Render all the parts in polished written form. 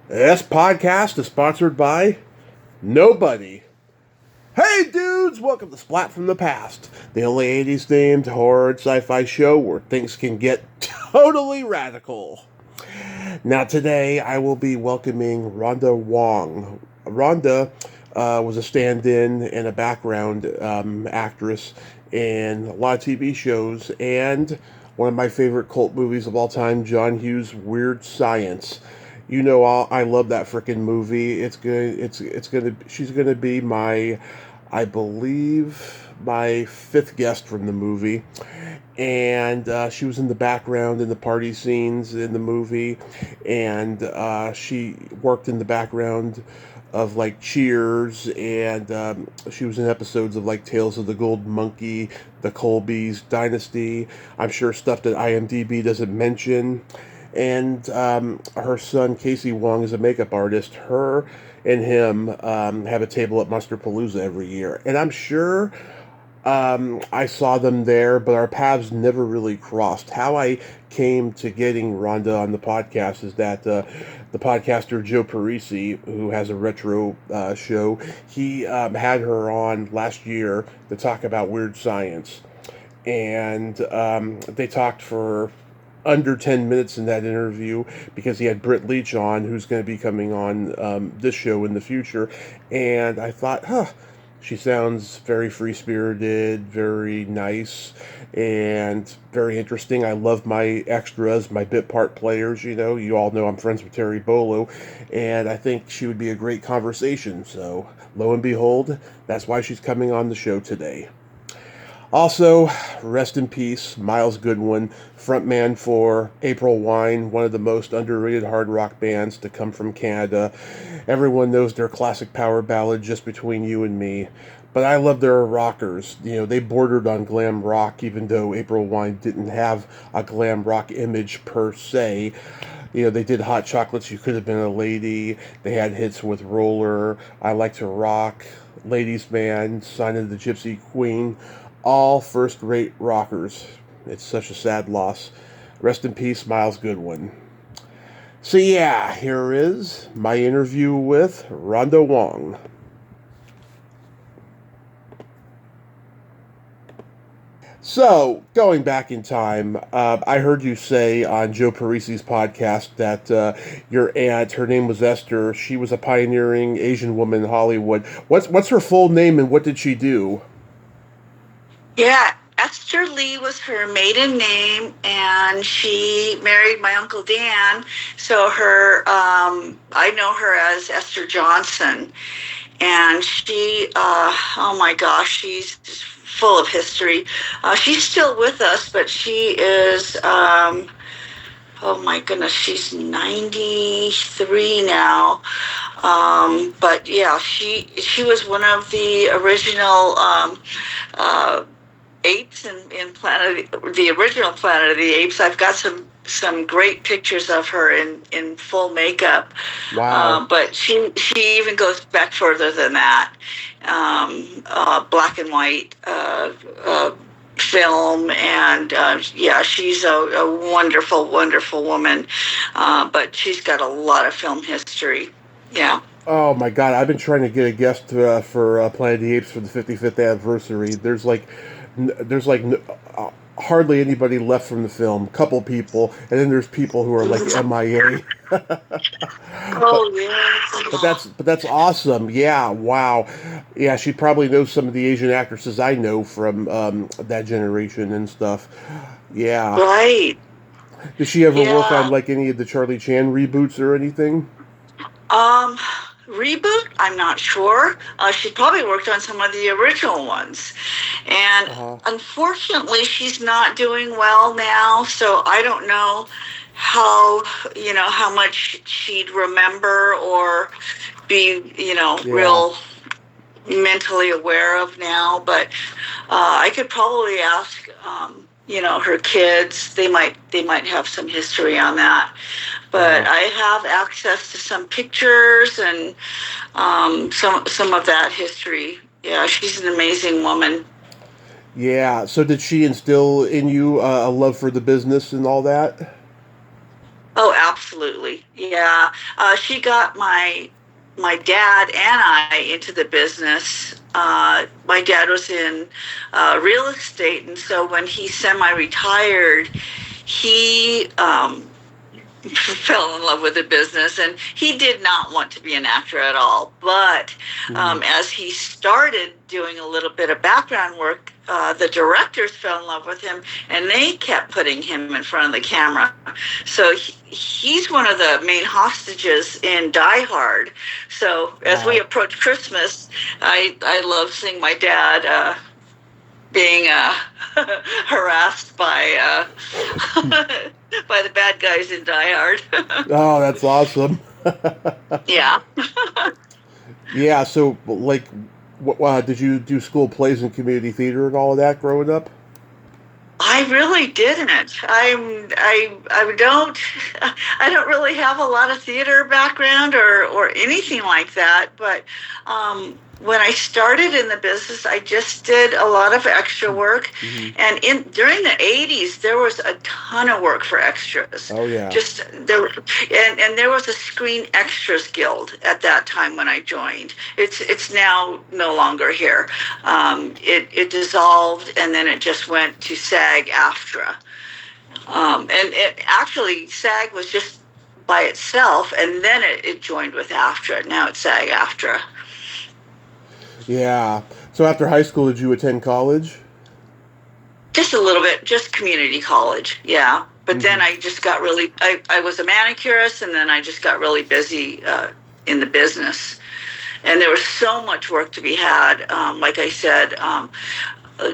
This podcast is sponsored by nobody. Hey dudes, welcome to Splat from the Past, the only 80s themed horror and sci-fi show where things can get totally radical. Now today I will be welcoming Rhonda Wong. Rhonda was a stand-in and a background actress in a lot of TV shows and one of my favorite cult movies of all time, John Hughes' Weird Science. You know, I love that freaking movie. She's gonna be I believe, my fifth guest from the movie, and she was in the background in the party scenes in the movie, and she worked in the background of like Cheers, and she was in episodes of like Tales of the Gold Monkey, the Colbys, Dynasty. I'm sure stuff that IMDb doesn't mention. And her son Casey Wong is a makeup artist. Her and him have a table at Musterpalooza every year, and I'm sure I saw them there, but our paths never really crossed. How I came to getting Rhonda on the podcast is that the podcaster Joe Parisi, who has a retro show, he had her on last year to talk about Weird Science, and they talked for under 10 minutes in that interview because he had Britt Leach on, who's going to be coming on this show in the future. And I thought, she sounds very free-spirited, very nice, and very interesting. I love my extras, my bit part players. You all know I'm friends with Terry Bolo, and I think she would be a great conversation. So lo and behold, that's why she's coming on the show today. Also, rest in peace, Miles Goodwin, frontman for April Wine, one of the most underrated hard rock bands to come from Canada. Everyone knows their classic power ballad, Just Between You and Me. But I love their rockers. They bordered on glam rock, even though April Wine didn't have a glam rock image per se. They did Hot Chocolates, You Could Have Been a Lady. They had hits with Roller, I Like to Rock, Ladies Man, Sign of the Gypsy Queen. All first-rate rockers. It's such a sad loss. Rest in peace, Miles Goodwin. So yeah, here is my interview with Rhonda Wong. So, going back in time, I heard you say on Joe Parisi's podcast that your aunt, her name was Esther, she was a pioneering Asian woman in Hollywood. What's her full name and what did she do? Yeah, Esther Lee was her maiden name, and she married my Uncle Dan. So I know her as Esther Johnson, and she, oh my gosh, she's full of history. She's still with us, but she is, oh my goodness, she's 93 now. But yeah, she was one of the original apes in the original Planet of the Apes. I've got some great pictures of her in full makeup. Wow. But she even goes back further than that. Black and white film, and yeah, she's a wonderful, wonderful woman. But she's got a lot of film history. Yeah. Oh my God! I've been trying to get a guest for Planet of the Apes for the 55th anniversary. There's hardly anybody left from the film. Couple people, and then there's people who are like MIA. Oh yeah. But that's awesome. Yeah. Wow. Yeah. She probably knows some of the Asian actresses I know from that generation and stuff. Yeah. Right. Did she ever work Yeah. on like any of the Charlie Chan reboots or anything? Reboot? I'm not sure. She probably worked on some of the original ones. And unfortunately, she's not doing well now, so I don't know how much she'd remember or be, real mentally aware of now. But I could probably ask, her kids. They might have some history on that. But I have access to some pictures and some of that history. Yeah, she's an amazing woman. Yeah. So did she instill in you a love for the business and all that? Oh, absolutely. Yeah. She got my dad and I into the business. My dad was in real estate, and so when he semi-retired, he fell in love with the business, and he did not want to be an actor at all. But as he started doing a little bit of background work, the directors fell in love with him, and they kept putting him in front of the camera. So he's one of the main hostages in Die Hard. So as we approach Christmas, I love seeing my dad being harassed by by the bad guys in Die Hard. Oh, that's awesome. Yeah. Yeah, so, like, what, did you do school plays and community theater and all of that growing up? I really didn't. I don't really have a lot of theater background or anything like that. But when I started in the business, I just did a lot of extra work. And during the 80s, there was a ton of work for extras. Oh, yeah. And there was a Screen Extras Guild at that time when I joined. It's now no longer here. It dissolved, and then it just went to SAG-AFTRA. And it actually, SAG was just by itself, and then it joined with AFTRA. Now it's SAG-AFTRA. Yeah. So after high school, did you attend college? Just a little bit, just community college, yeah. But then I just got really, I was a manicurist, and then I just got really busy in the business. And there was so much work to be had. Like I said,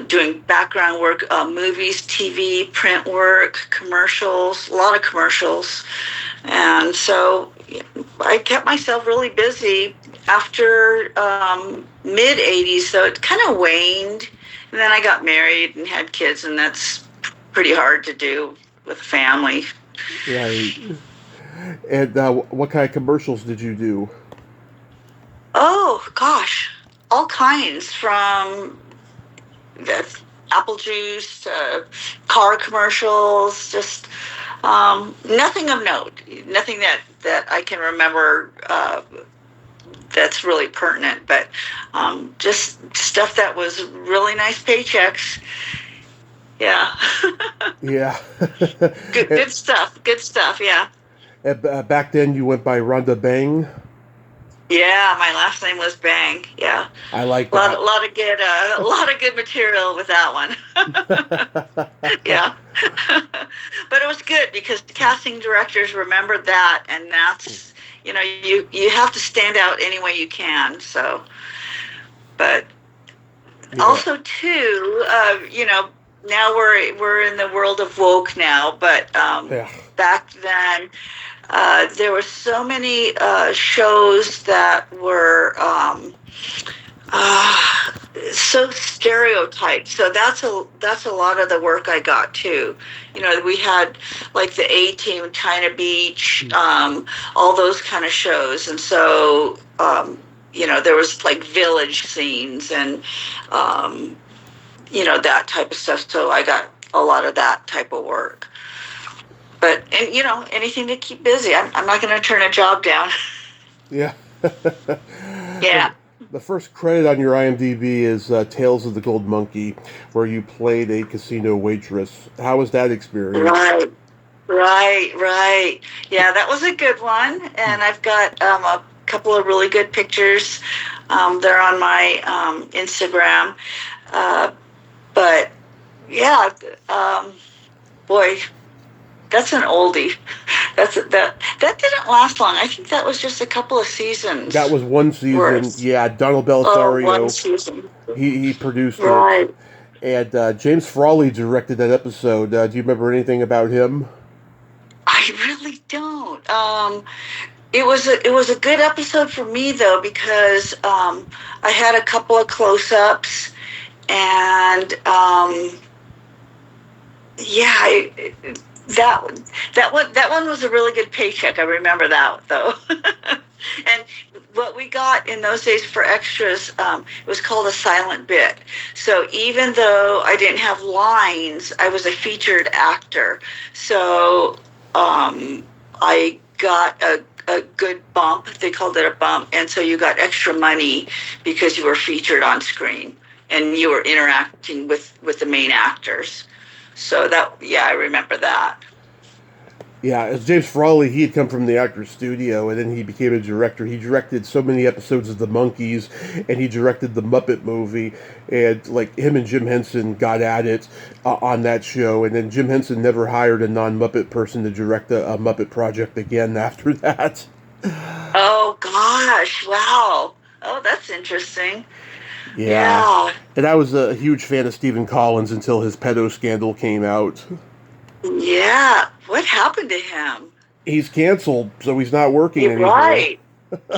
doing background work, movies, TV, print work, commercials, a lot of commercials. And so I kept myself really busy after mid-'80s, so it kind of waned. And then I got married and had kids, and that's pretty hard to do with a family. Right. And what kind of commercials did you do? Oh, gosh, all kinds, from apple juice, car commercials, just nothing of note, nothing that I can remember that's really pertinent, but just stuff that was really nice paychecks. Yeah. Yeah. Good stuff, yeah. And, back then you went by Rhonda Bang? Yeah, my last name was Bang. Yeah, I like that. A lot of good material with that one. Yeah, but it was good because casting directors remembered that, and that's you have to stand out any way you can. So, but also too, now we're in the world of woke now, but back then. There were so many shows that were so stereotyped. So that's a lot of the work I got too. We had like the A-Team, China Beach, all those kind of shows, and so there was like village scenes and that type of stuff. So I got a lot of that type of work. But, anything to keep busy. I'm not going to turn a job down. Yeah. Yeah. The first credit on your IMDb is Tales of the Gold Monkey, where you played a casino waitress. How was that experience? Right. Yeah, that was a good one. And I've got a couple of really good pictures. They're on my Instagram. But, yeah, boy... That's an oldie. That didn't last long. I think that was just a couple of seasons. That was one season. Worth. Yeah, Donald Belisario. One season. He produced it. And James Frawley directed that episode. Do you remember anything about him? I really don't. It was a good episode for me though, because I had a couple of close-ups, and That one was a really good paycheck. I remember that though. And what we got in those days for extras, it was called a silent bit. So even though I didn't have lines, I was a featured actor. So I got a good bump. They called it a bump. And so you got extra money because you were featured on screen and you were interacting with the main actors. So I remember that. Yeah, as James Frawley, he had come from the Actors Studio, and then he became a director. He directed so many episodes of The Monkees, and he directed the Muppet movie, and like him and Jim Henson got at it on that show, and then Jim Henson never hired a non-Muppet person to direct a Muppet project again after that. Oh gosh! Wow. Oh, that's interesting. Yeah. And I was a huge fan of Stephen Collins until his pedo scandal came out. Yeah. What happened to him? He's canceled, so he's not working anymore. Right.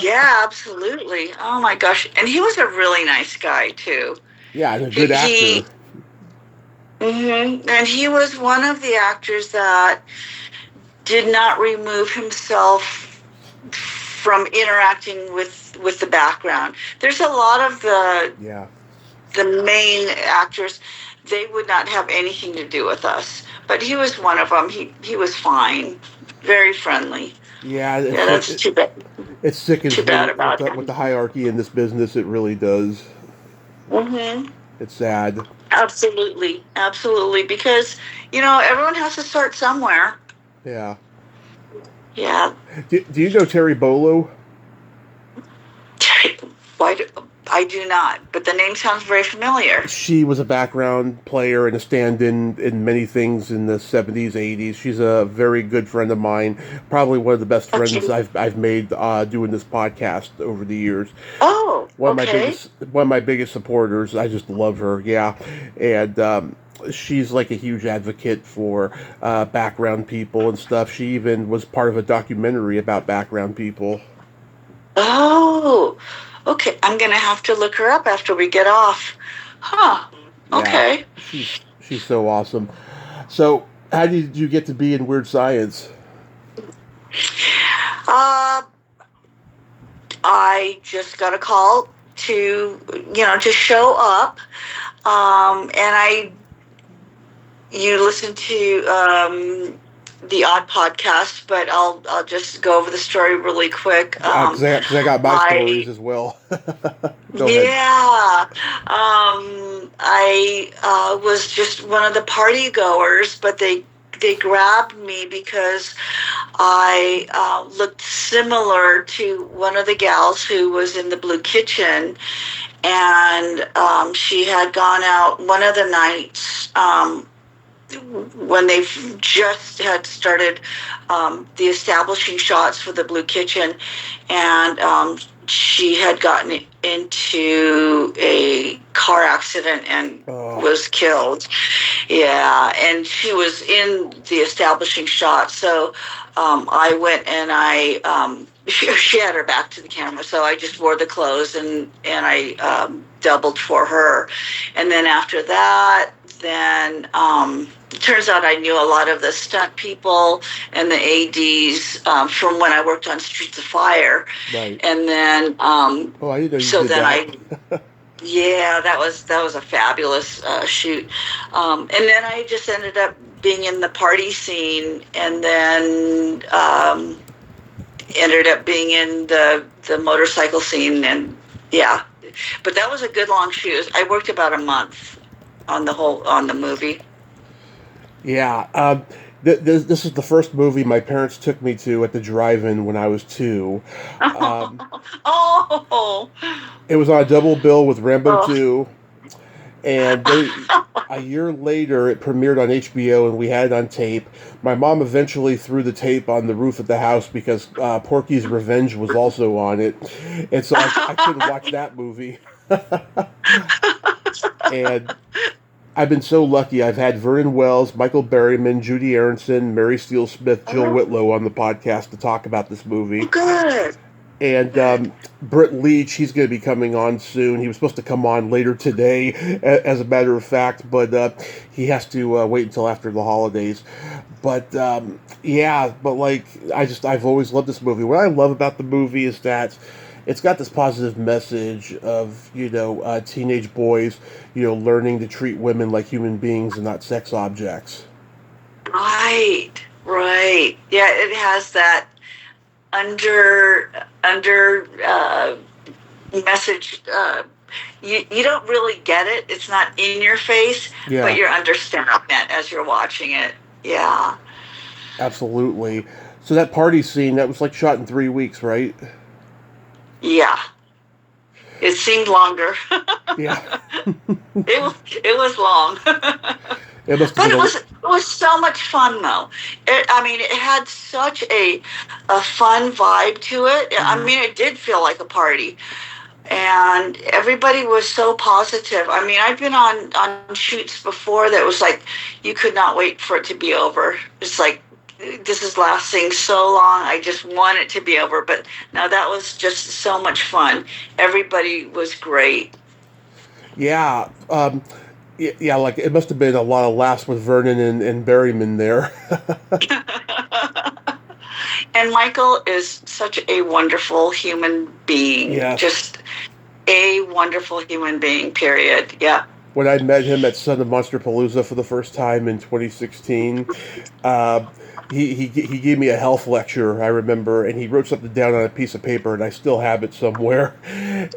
Yeah, absolutely. Oh my gosh. And he was a really nice guy too. Yeah, and a good actor. And he was one of the actors that did not remove himself from interacting with the background. There's a lot of the main actors, they would not have anything to do with us. But he was one of them. He was fine, very friendly. Yeah, that's too bad. It's sickens too bad about with the hierarchy in this business. It really does. It's sad. Absolutely, because everyone has to start somewhere. Yeah. Yeah. Do you know Terry Bolo? I do not, but the name sounds very familiar. She was a background player and a stand-in in many things in the 70s, 80s. She's a very good friend of mine. Probably one of the best friends I've made doing this podcast over the years. Oh, one of my biggest supporters. I just love her. Yeah, and she's like a huge advocate for background people and stuff. She even was part of a documentary about background people. Oh, okay. I'm going to have to look her up after we get off. Huh. Okay. Yeah, she's so awesome. So, how did you get to be in Weird Science? I just got a call to show up. And you listen to the Odd podcast, but I'll just go over the story really quick. Because I got my stories as well. Go ahead. I was just one of the party goers, but they grabbed me because I looked similar to one of the gals who was in the Blue Kitchen, and she had gone out one of the nights when they just had started the establishing shots for the Blue Kitchen, and she had gotten into a car accident and was killed. Yeah, and she was in the establishing shot, so I went and she had her back to the camera, so I just wore the clothes and I doubled for her. And then after that, it turns out I knew a lot of the stunt people and the ADs from when I worked on Streets of Fire. Right. And then I didn't know you did that. Yeah, that was a fabulous shoot. And then I just ended up being in the party scene, and then ended up being in the motorcycle scene, and yeah. But that was a good long shoot. I worked about a month on the movie. Yeah. This is the first movie my parents took me to at the drive-in when I was 2. It was on a double bill with Rambo 2. And a year later, it premiered on HBO, and we had it on tape. My mom eventually threw the tape on the roof of the house because Porky's Revenge was also on it. And so I couldn't watch that movie. And I've been so lucky. I've had Vernon Wells, Michael Berryman, Judy Aronson, Mary Steele Smith, Jill Whitlow on the podcast to talk about this movie. Good. And Britt Leach, he's going to be coming on soon. He was supposed to come on later today, as a matter of fact, but he has to wait until after the holidays. But I've always loved this movie. What I love about the movie is that it's got this positive message of, teenage boys, learning to treat women like human beings and not sex objects. Right. Right. Yeah, it has that under message. You don't really get it. It's not in your face, but Yeah, you're understanding it as you're watching it. Yeah. absolutely. So that party scene, that was like shot in 3 weeks, right? Yeah. It seemed longer. Yeah. It was long. It must have But been a. it was so much fun though. I mean, it had such a fun vibe to it. I Mhm. mean, it did feel like a party, and everybody was so positive. I mean, I've been on shoots before that was like you could not wait for it to be over. It's like this is lasting so long. I just want it to be over. But no, that was just so much fun. Everybody was great. Yeah. Yeah, like it must have been a lot of laughs with Vernon and Berryman there. And Michael is such a wonderful human being. Yes. Just a wonderful human being, period. Yeah. When I met him at Son of Monster Palooza for the first time in 2016, uh, he gave me a health lecture, I remember, and he wrote something down on a piece of paper, and I still have it somewhere.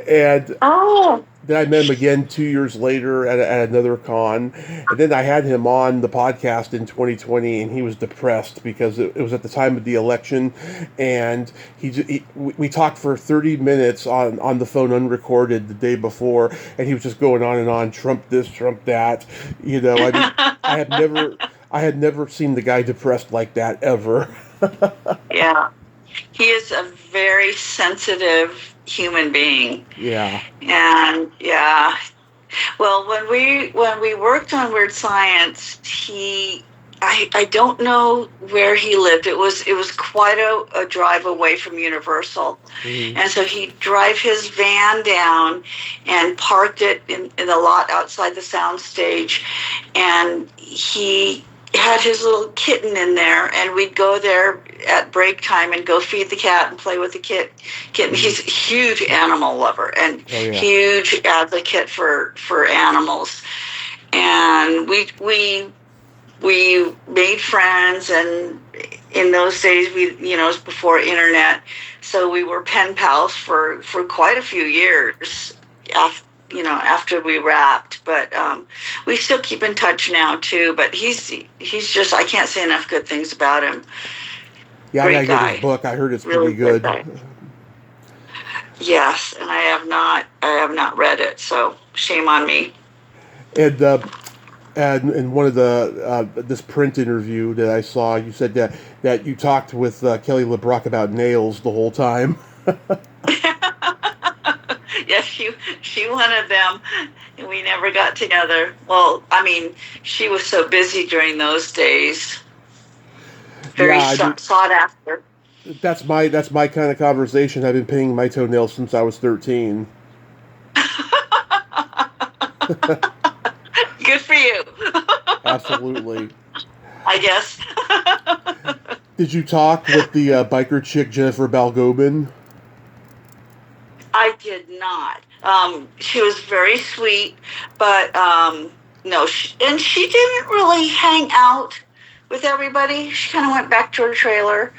And Oh. then I met him again 2 years later at another con, and then I had him on the podcast in 2020, and he was depressed because it was at the time of the election, and we talked for 30 minutes on the phone unrecorded the day before, and he was just going on and on, Trump this, Trump that, I mean, I had never I had never seen the guy depressed like that ever. Yeah. He is a very sensitive human being. Yeah. And yeah. Well, when we worked on Weird Science, I don't know where he lived. It was quite a drive away from Universal. Mhm. And so he'd drive his van down and parked it in the lot outside the soundstage. And he had his little kitten in there, and we'd go there at break time and go feed the cat and play with the kitten. He's a huge animal lover and Oh yeah. huge advocate for animals. And we made friends, and in those days it was before internet, so we were pen pals for quite a few years after we wrapped. But we still keep in touch now too. But he's just, I can't say enough good things about him. Yeah, I gotta Great get his guy. book. I heard it's Really pretty good good. guy. Yes, and I have not read it, so shame on me. And in one of the this print interview that I saw, you said that you talked with Kelly LeBrock about nails the whole time. Yes, she wanted them, and we never got together. Well, I mean, she was so busy during those days. Very Yeah, I mean sought after. that's my kind of conversation. I've been painting my toenails since I was 13. Good for you. Absolutely. I guess. Did you talk with the biker chick Jennifer Balgobin? I did not. She was very sweet, but no, and she didn't really hang out with everybody. She kind of went back to her trailer.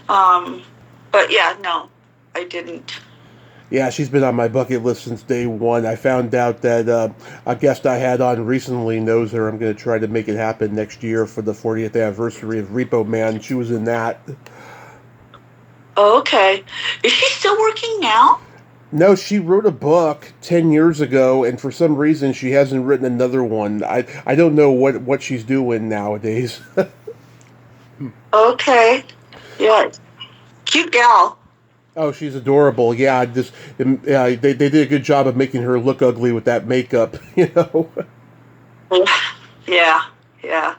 But yeah, no, I didn't. Yeah, she's been on my bucket list since day one. I found out that a guest I had on recently knows her. I'm going to try to make it happen next year for the 40th anniversary of Repo Man. She was in that. Okay. Is she still working now? No, she wrote a book 10 years ago, and for some reason she hasn't written another one. I don't know what she's doing nowadays. Okay. Yeah. Cute gal. Oh, she's adorable. Yeah, they did a good job of making her look ugly with that makeup, you know. Yeah. Yeah.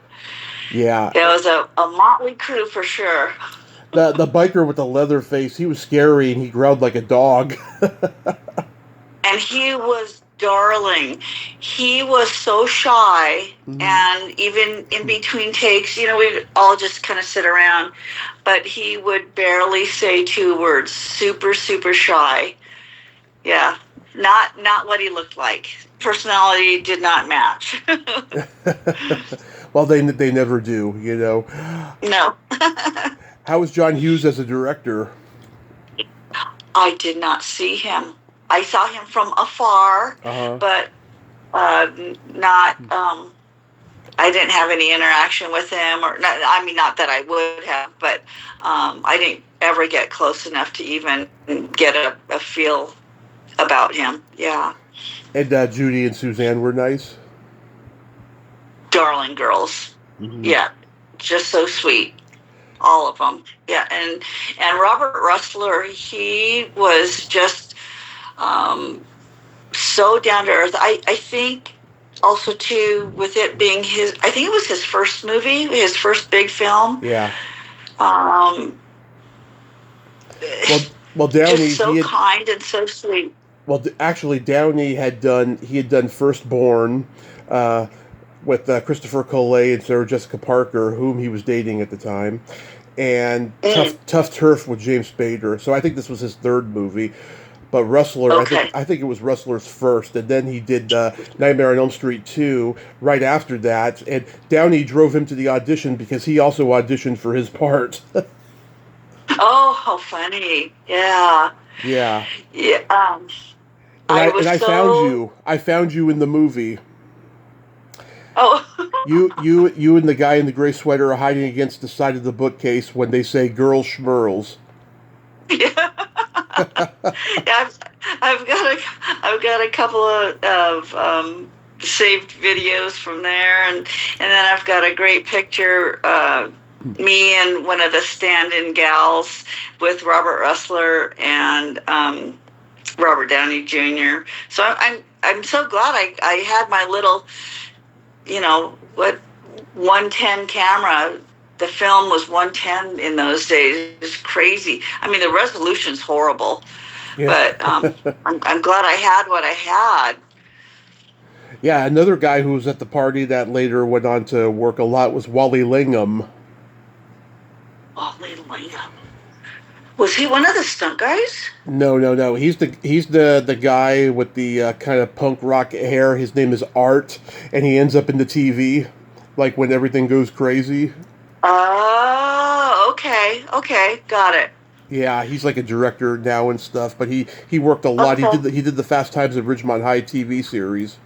Yeah. It was a motley crew for sure. The biker with the leather face, he was scary and he growled like a dog. And he was darling. He was so shy, and even in between takes, we'd all just kind of sit around, but he would barely say 2 words. Super, super shy. Yeah, not what he looked like. Personality did not match. Well, they never do, No. How was John Hughes as a director? I did not see him. I saw him from afar, Uh-huh. but not. I didn't have any interaction with him, or not, I mean, not that I would have, but I didn't ever get close enough to even get a feel about him. Yeah. And Judy and Suzanne were nice? Darling girls. Mm-hmm. Yeah. Just so sweet. All of them. Yeah. And Robert Russler, he was just so down to earth. I think also too, with it being I think it was his first movie, his first big film. Yeah. Well, Downey, just so kind and so sweet. Well, actually, Downey had done Firstborn with Christopher Collet and Sarah Jessica Parker, whom he was dating at the time, and Tough Turf with James Spader. So I think this was his third movie. But Russler, okay. I think it was Russler's first, and then he did Nightmare on Elm Street 2 right after that. And Downey drove him to the audition because he also auditioned for his part. Oh, how funny! Yeah. Yeah. Yeah. I found you. I found you in the movie. Oh. you and the guy in the gray sweater are hiding against the side of the bookcase when they say "girl schmerls." Yeah. Yeah, I've got a couple of saved videos from there, and then I've got a great picture. Me and one of the stand-in gals with Robert Russler and Robert Downey Jr. So I'm so glad I had my little, 110 camera. The film was 110 in those days. It was crazy. I mean, the resolution's horrible, but I'm glad I had what I had. Yeah, another guy who was at the party that later went on to work a lot was Wally Lingham. Wally Lingham. Was he one of the stunt guys? No. He's the guy with the kind of punk rock hair. His name is Art, and he ends up in the TV, like when everything goes crazy. Oh, okay, got it. Yeah, he's like a director now and stuff, but he worked a lot. Okay. He did the Fast Times at Ridgemont High TV series.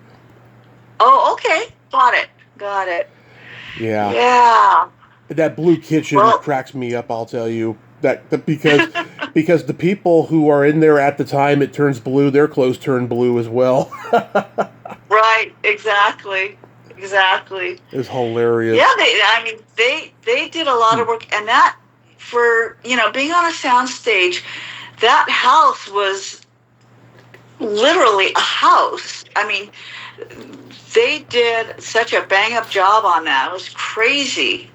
Oh, okay, got it. Yeah. Yeah. That Blue Kitchen cracks me up, I'll tell you. That because the people who are in there at the time it turns blue, their clothes turn blue as well. Right, exactly. It's hilarious. Yeah, they did a lot of work, and that for being on a soundstage, that house was literally a house. I mean, they did such a bang up job on that. It was crazy.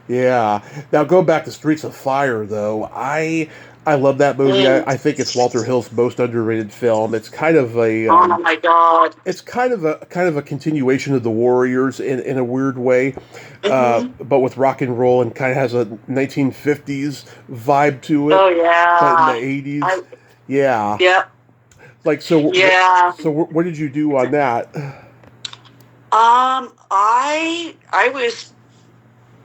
Yeah. Now go back to Streets of Fire though. I love that movie. I think it's Walter Hill's most underrated film. It's kind of a oh my God! It's kind of a continuation of The Warriors in a weird way, but with rock and roll, and kind of has a 1950s vibe to it. Oh yeah, but in the 80s. Yeah. Yep. Like so. Yeah. So what did you do on that? I was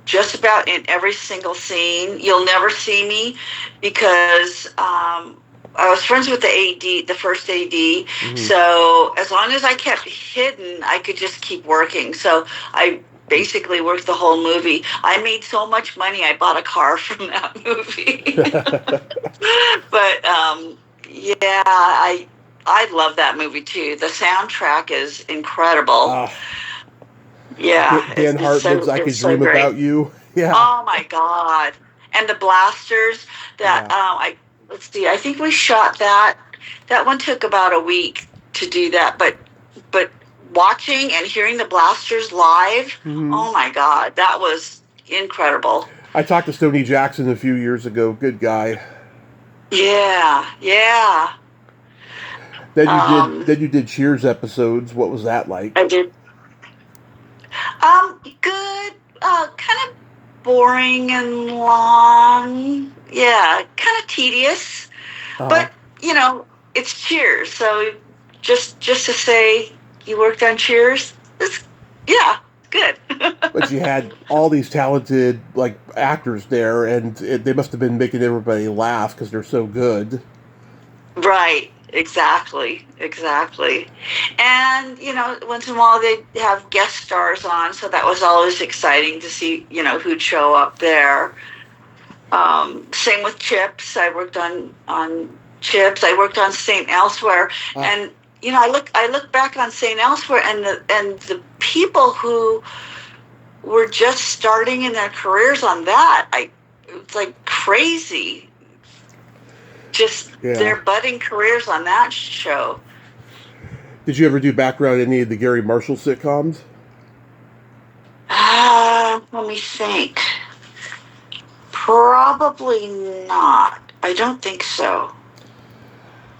just about in every single scene. You'll never see me because I was friends with the AD, the first AD. Mm-hmm. So as long as I kept hidden, I could just keep working. So I basically worked the whole movie. I made so much money, I bought a car from that movie. But yeah, I love that movie too. The soundtrack is incredible. Yeah, Dan Hartman's "I Could Dream About You." Yeah. Oh my God! And the blasters that let's see. I think we shot that. That one took about a week to do that, but watching and hearing the blasters live, oh my God, that was incredible. I talked to Stoney Jackson a few years ago. Good guy. Yeah. Then you did Cheers episodes. What was that like? I did. Good. Kind of boring and long. Yeah, kind of tedious. But it's Cheers. So just to say you worked on Cheers, good. But you had all these talented like actors there, and they must have been making everybody laugh because they're so good. Right, exactly. And, once in a while they'd have guest stars on, so that was always exciting to see, who'd show up there. Same with Chips. I worked on Chips. I worked on St. Elsewhere. And, I look back on St. Elsewhere, and the people who were just starting in their careers on that, it's like crazy. Just their budding careers on that show. Did you ever do background in any of the Gary Marshall sitcoms? Let me think. Probably not. I don't think so.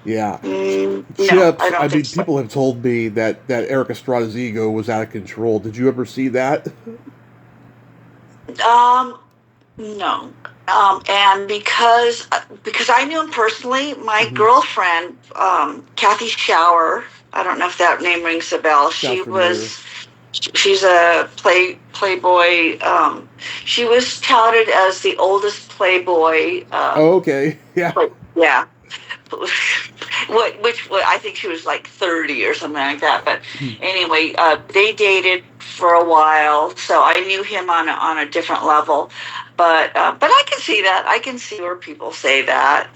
Yeah. Chips, no, I don't think so. People have told me that Eric Estrada's ego was out of control. Did you ever see that? No. And because I knew him personally, my girlfriend, Kathy Shower, I don't know if that name rings a bell. She's a Playboy. She was touted as the oldest Playboy. Okay. Yeah. Yeah. Which I think she was like 30 or something like that. But anyway, they dated for a while, so I knew him on a different level. But I can see that. I can see where people say that,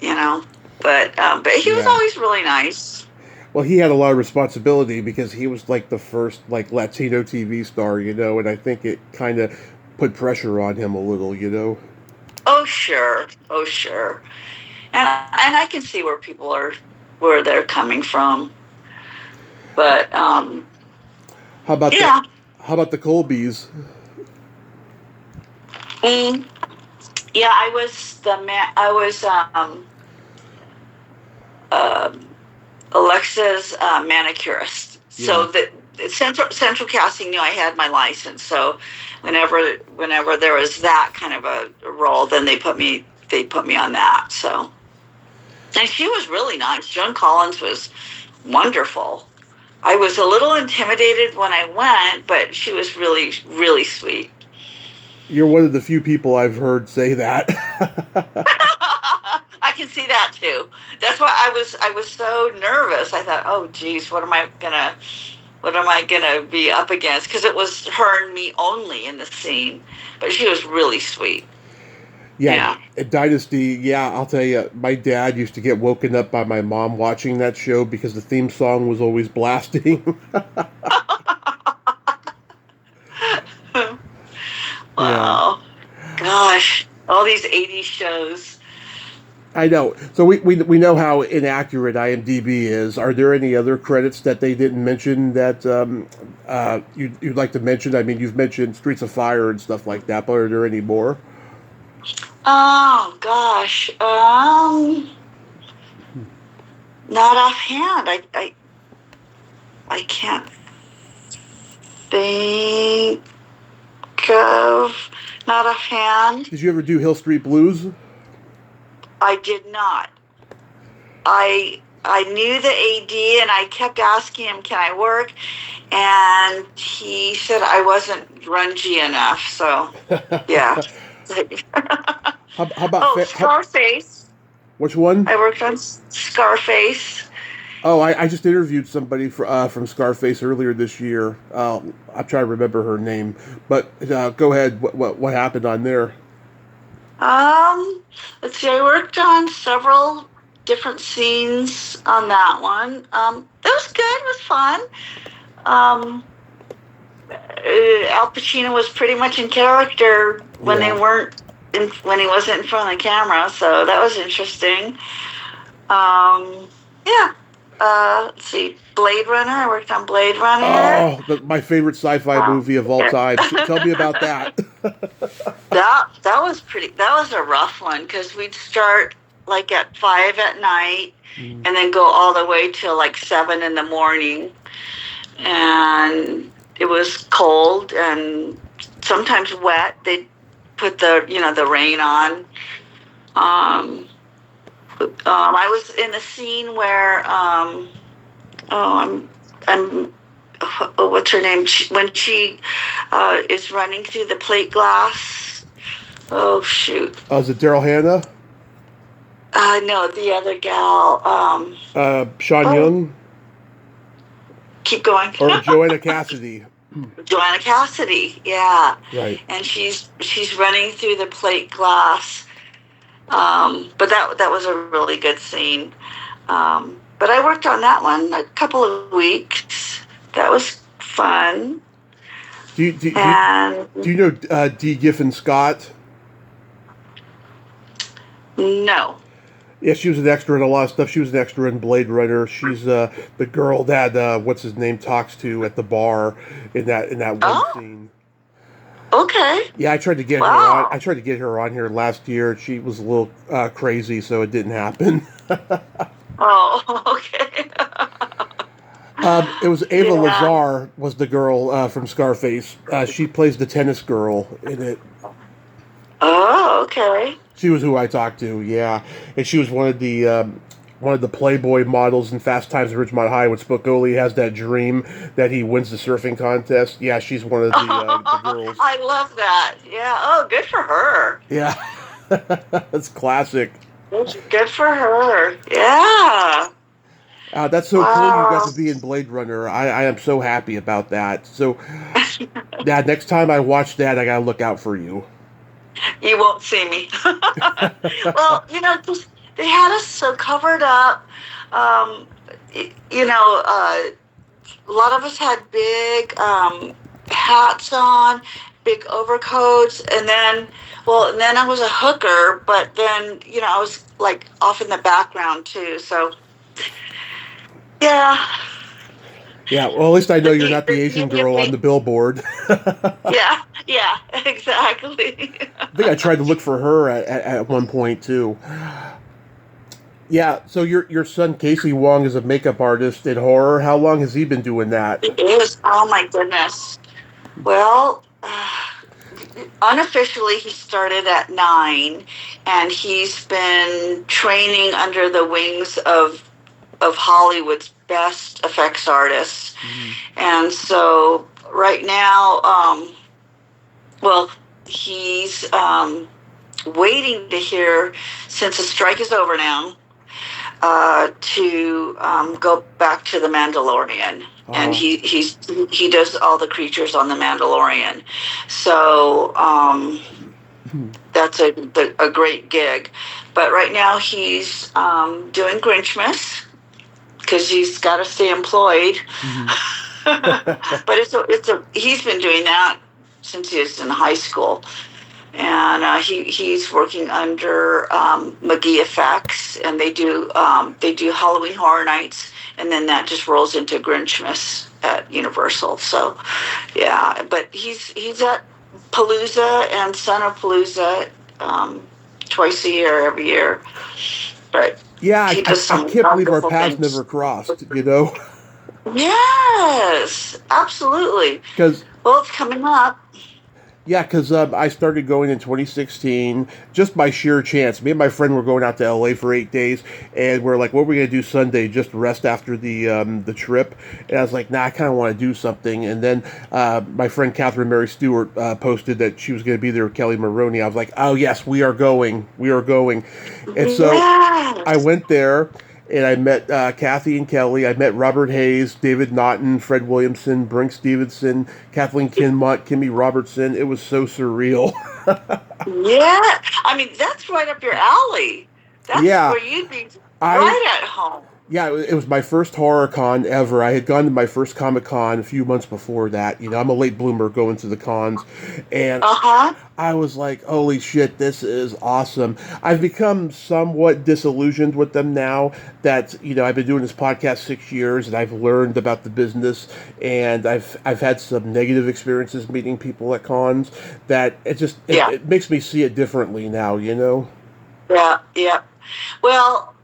But he was always really nice. Well, he had a lot of responsibility because he was like the first like Latino TV star, and I think it kind of put pressure on him a little. Oh sure. And I can see where they're coming from. But how about the Colbys? Yeah, I was Alexa's manicurist. So the Central Casting knew I had my license. So whenever there was that kind of a role, then they put me on that. So, and she was really nice. Joan Collins was wonderful. I was a little intimidated when I went, but she was really, really sweet. You're one of the few people I've heard say that. I can see that too. That's why I was so nervous. I thought, oh geez, what am I gonna be up against? Because it was her and me only in the scene, but she was really sweet. Yeah. Dynasty, I'll tell you, my dad used to get woken up by my mom watching that show because the theme song was always blasting. Wow. Gosh, all these 80s shows. I know. So we know how inaccurate IMDb is. Are there any other credits that they didn't mention that you'd like to mention? I mean, you've mentioned Streets of Fire and stuff like that, but are there any more? Oh gosh, not offhand. I can't think of, not offhand. Did you ever do Hill Street Blues? I did not. I knew the AD and I kept asking him, can I work? And he said I wasn't grungy enough. So, yeah. how about Scarface? Which one? I worked on Scarface. Oh, I just interviewed somebody from Scarface earlier this year. I'm trying to remember her name, but go ahead. What happened on there? Let's see. I worked on several different scenes on that one. It was good. It was fun. Al Pacino was pretty much in character when they weren't when he wasn't in front of the camera, so that was interesting. Let's see, Blade Runner. I worked on Blade Runner. Oh, my favorite sci-fi movie of all time. Tell me about that. That was a rough one because we'd start like at 5 at night and then go all the way till like 7 in the morning, and it was cold and sometimes wet. They'd put the rain on. I was in a scene where I'm what's her name? When she is running through the plate glass. Oh, shoot. Oh, is it Daryl Hannah? No, the other gal. Sean Young? Keep going. Or Joanna Cassidy? Joanna Cassidy, yeah. Right. And she's running through the plate glass. But that was a really good scene. But I worked on that one a couple of weeks. That was fun. Do you know D. Giffen Scott? No. Yeah, she was an extra in a lot of stuff. She was an extra in Blade Runner. She's the girl that what's his name talks to at the bar in that one scene. Okay. Yeah, I tried to get her on. I tried to get her on here last year. She was a little crazy, so it didn't happen. Oh, okay. It was Ava Lazar was the girl from Scarface. She plays the tennis girl in it. Oh, okay. She was who I talked to, yeah, and she was one of the Playboy models in Fast Times at Ridgemont High when Spicoli has that dream that he wins the surfing contest. Yeah, she's one of the girls. I love that. Yeah. Oh, good for her. Yeah, that's classic. Good for her. Yeah. That's so cool you got to be in Blade Runner. I am so happy about that. So, yeah, next time I watch that, I gotta look out for you. You won't see me. Well, they had us so covered up. A lot of us had big hats on, big overcoats, and then I was a hooker, but then, I was like off in the background too. So, yeah. Yeah, well, at least I know you're not the Asian girl on the billboard. Yeah, exactly. I think I tried to look for her at one point, too. Yeah, so your son, Casey Wong, is a makeup artist in horror. How long has he been doing that? It is. Oh, my goodness. Well, unofficially, he started at 9, and he's been training under the wings of Hollywood's best effects artists. Mm-hmm. And so right now, he's waiting to hear, since the strike is over now, to go back to The Mandalorian. Uh-huh. And he does all the creatures on The Mandalorian. So that's a great gig. But right now he's doing Grinchmas, because he's got to stay employed. Mm-hmm. But he's been doing that since he was in high school, and he's working under McGee Effects, and they do Halloween Horror Nights, and then that just rolls into Grinchmas at Universal. So, yeah, but he's at Palooza and Son of Palooza twice a year, every year, but. Yeah, I can't believe our paths never crossed, Yes, absolutely. Because it's coming up. Yeah, because I started going in 2016 just by sheer chance. Me and my friend were going out to LA for 8 days, and we're like, what are we going to do Sunday? Just rest after the trip? And I was like, nah, I kind of want to do something. And then my friend Catherine Mary Stewart posted that she was going to be there with Kelly Maroney. I was like, oh, yes, we are going. We are going. And so I went there. And I met Kathy and Kelly. I met Robert Hayes, David Naughton, Fred Williamson, Brink Stevenson, Kathleen Kinmont, Kimmy Robertson. It was so surreal. Yeah. I mean, that's right up your alley. That's where you'd be right at home. Yeah, it was my first horror con ever. I had gone to my first Comic-Con a few months before that. I'm a late bloomer going to the cons. And I was like, holy shit, this is awesome. I've become somewhat disillusioned with them now that, I've been doing this podcast 6 years, and I've learned about the business, and I've had some negative experiences meeting people at cons that it makes me see it differently now, Yeah. Well,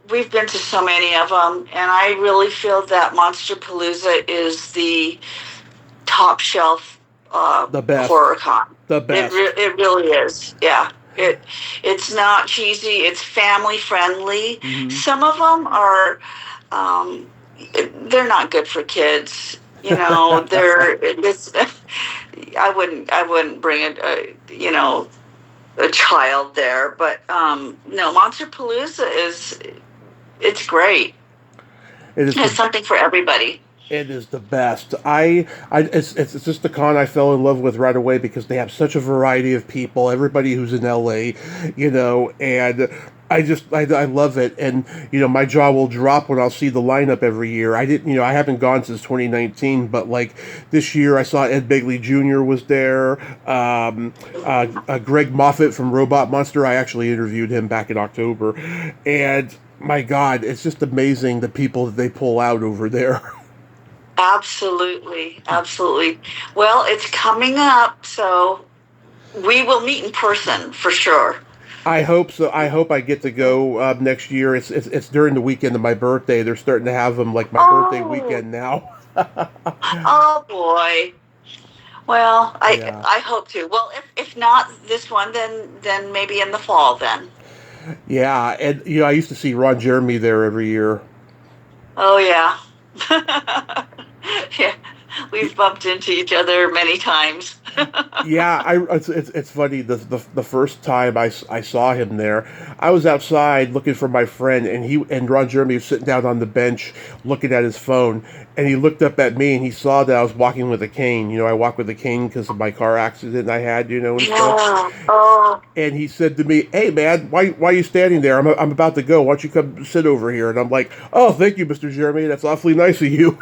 we've been to so many of them, and I really feel that Monster Palooza is the top shelf the best horror con. The best. It really is. Yeah. It's not cheesy. It's family friendly. Mm-hmm. Some of them are they're not good for kids. They're this. I wouldn't bring a child there, but no, Monsterpalooza it's great. It's something for everybody. It is the best. It's just the con I fell in love with right away because they have such a variety of people. Everybody who's in LA, and I love it. And my jaw will drop when I'll see the lineup every year. I haven't gone since 2019, but like this year I saw Ed Begley Jr. was there. Greg Moffat from Robot Monster. I actually interviewed him back in October, and my God, it's just amazing the people that they pull out over there. Absolutely, absolutely. Well, it's coming up, so we will meet in person for sure. I hope so. I hope I get to go next year. It's during the weekend of my birthday. They're starting to have them like my birthday weekend now. Oh boy. Well, I hope to. Well, if not this one, then maybe in the fall then. Yeah, and I used to see Ron Jeremy there every year. Oh yeah. Yeah, we've bumped into each other many times. Yeah, it's funny. The first time I saw him there, I was outside looking for my friend, and Ron Jeremy was sitting down on the bench looking at his phone, and he looked up at me and he saw that I was walking with a cane. I walk with a cane because of my car accident I had, and stuff. Oh. And he said to me, "Hey man, why are you standing there? I'm about to go. Why don't you come sit over here?" And I'm like, "Oh, thank you, Mr. Jeremy. That's awfully nice of you."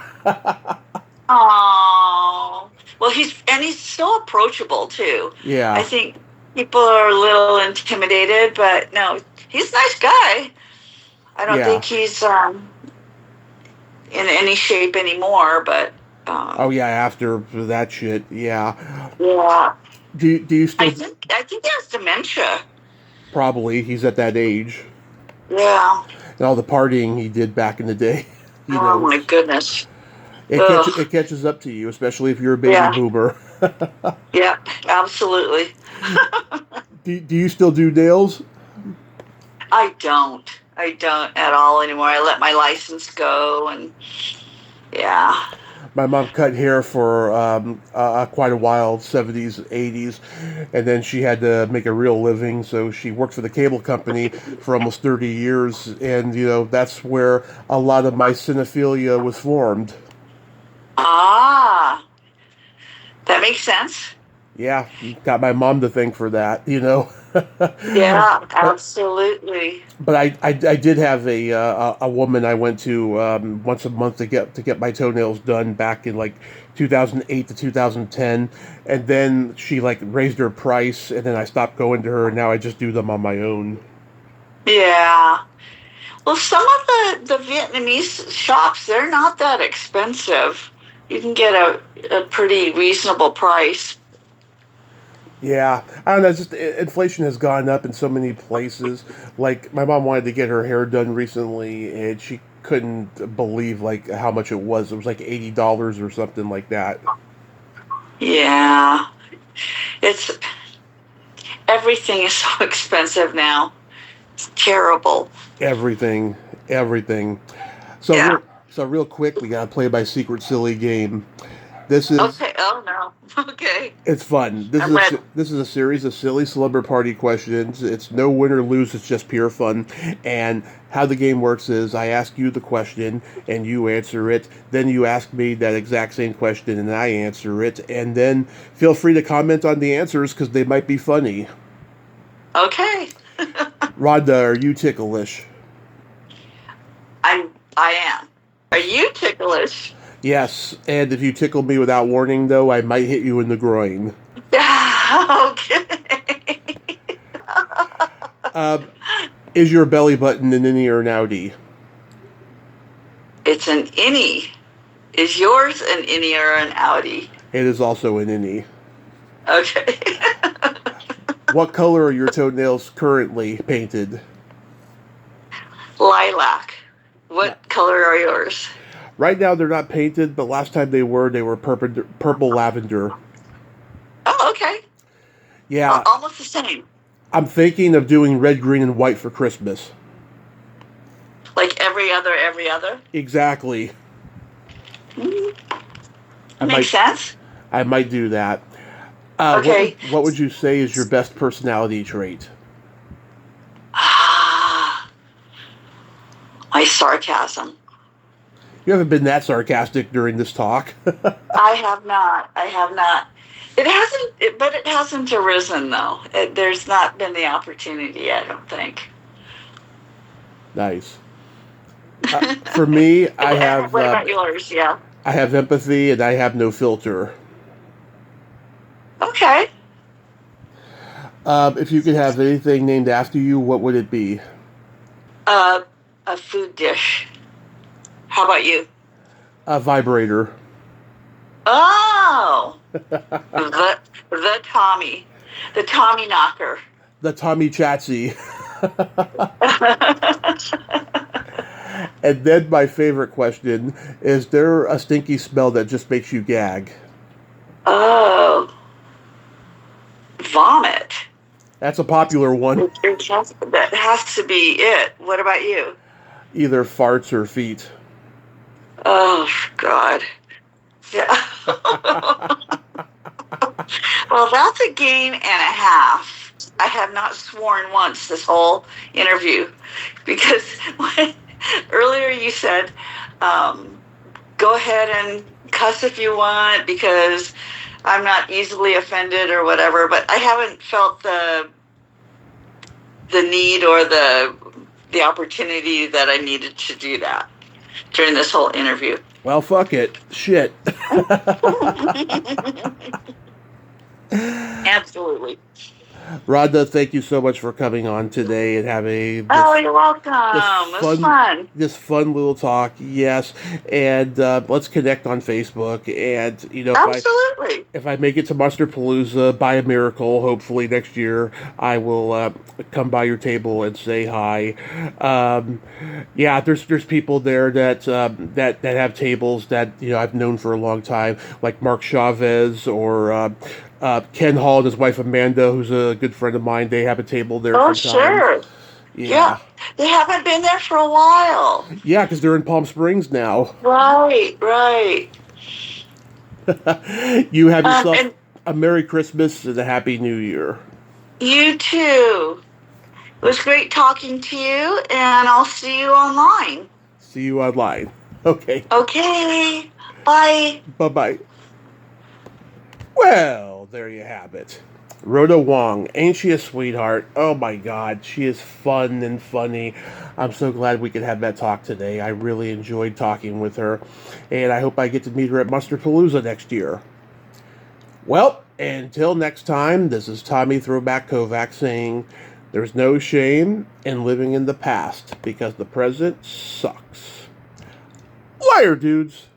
Oh, well, he's so approachable too. Yeah. I think people are a little intimidated, but no, he's a nice guy. I don't think he's in any shape anymore, but oh yeah, after that shit, yeah. Yeah. Do you still? I think he has dementia. Probably, he's at that age. Yeah. And all the partying he did back in the day. Oh my goodness. It catches up to you, especially if you're a baby boomer. Yeah, absolutely. Do you still do nails? I don't at all anymore. I let my license go, and yeah. My mom cut hair for quite a while, 70s, 80s, and then she had to make a real living, so she worked for the cable company for almost 30 years, and, that's where a lot of my cinephilia was formed. Ah, that makes sense. Yeah, got my mom to thank for that, Yeah, absolutely. But I did have a woman I went to once a month to get my toenails done back in like 2008 to 2010, and then she like raised her price, and then I stopped going to her, and now I just do them on my own. Yeah. Well, some of the Vietnamese shops, they're not that expensive. You can get a pretty reasonable price. Yeah, I don't know. Just inflation has gone up in so many places. Like my mom wanted to get her hair done recently, and she couldn't believe like how much it was. It was like $80 or something like that. Yeah, everything is so expensive now. It's terrible. Everything. So real quick, we gotta play my secret silly game. This is okay. Oh no. Okay. It's fun. This is a series of silly slumber party questions. It's no win or lose. It's just pure fun. And how the game works is I ask you the question and you answer it. Then you ask me that exact same question and I answer it. And then feel free to comment on the answers because they might be funny. Okay. Rhonda, are you ticklish? I am. Are you ticklish? Yes, and if you tickle me without warning, though, I might hit you in the groin. Okay. Is your belly button an innie or an outie? It's an innie. Is yours an innie or an outie? It is also an innie. Okay. What color are your toenails currently painted? Lilac. What color are yours? Right now they're not painted, but last time they were purple lavender. Oh, okay. Yeah. Almost the same. I'm thinking of doing red, green, and white for Christmas. Like every other? Exactly. Makes sense. I might do that. Okay. What would you say is your best personality trait? My sarcasm. You haven't been that sarcastic during this talk. I have not. I have not. It hasn't, but it hasn't arisen though. There's not been the opportunity, I don't think. Nice. For me, I have. What about yours? Yeah. I have empathy and I have no filter. Okay. If you could have anything named after you, what would it be? A food dish. How about you? A vibrator. Oh, the Tommy, the Tommy knocker. The Tommy Chatsy. And then my favorite question, is there a stinky smell that just makes you gag? Oh, vomit. That's a popular one. That has to be it. What about you? Either farts or feet. Oh, God. Yeah. Well, that's a game and a half. I have not sworn once this whole interview because earlier you said, go ahead and cuss if you want because I'm not easily offended or whatever, but I haven't felt the need or the opportunity that I needed to do that during this whole interview. Well, fuck it. Shit. Absolutely. Rhonda, thank you so much for coming on today and having you're welcome. It was fun. This fun little talk, yes. And let's connect on Facebook. And Absolutely. if I make it to Mustardpalooza by a miracle, hopefully next year, I will come by your table and say hi. Yeah, there's people there that have tables that I've known for a long time, like Mark Chavez or. Ken Hall and his wife Amanda, who's a good friend of mine, they have a table there. Oh, sure. Yeah. They haven't been there for a while. Yeah, because they're in Palm Springs now. Right. You have yourself a Merry Christmas and a Happy New Year. You too. It was great talking to you, and I'll see you online. See you online. Okay. Okay. Bye. Bye-bye. Well, there you have it. Rhonda Wong, ain't she a sweetheart? Oh my God, she is fun and funny. I'm so glad we could have that talk today. I really enjoyed talking with her, and I hope I get to meet her at Mustardpalooza next year. Well, until next time, this is Tommy Throwback Kovac saying, there's no shame in living in the past because the present sucks. Liar, dudes.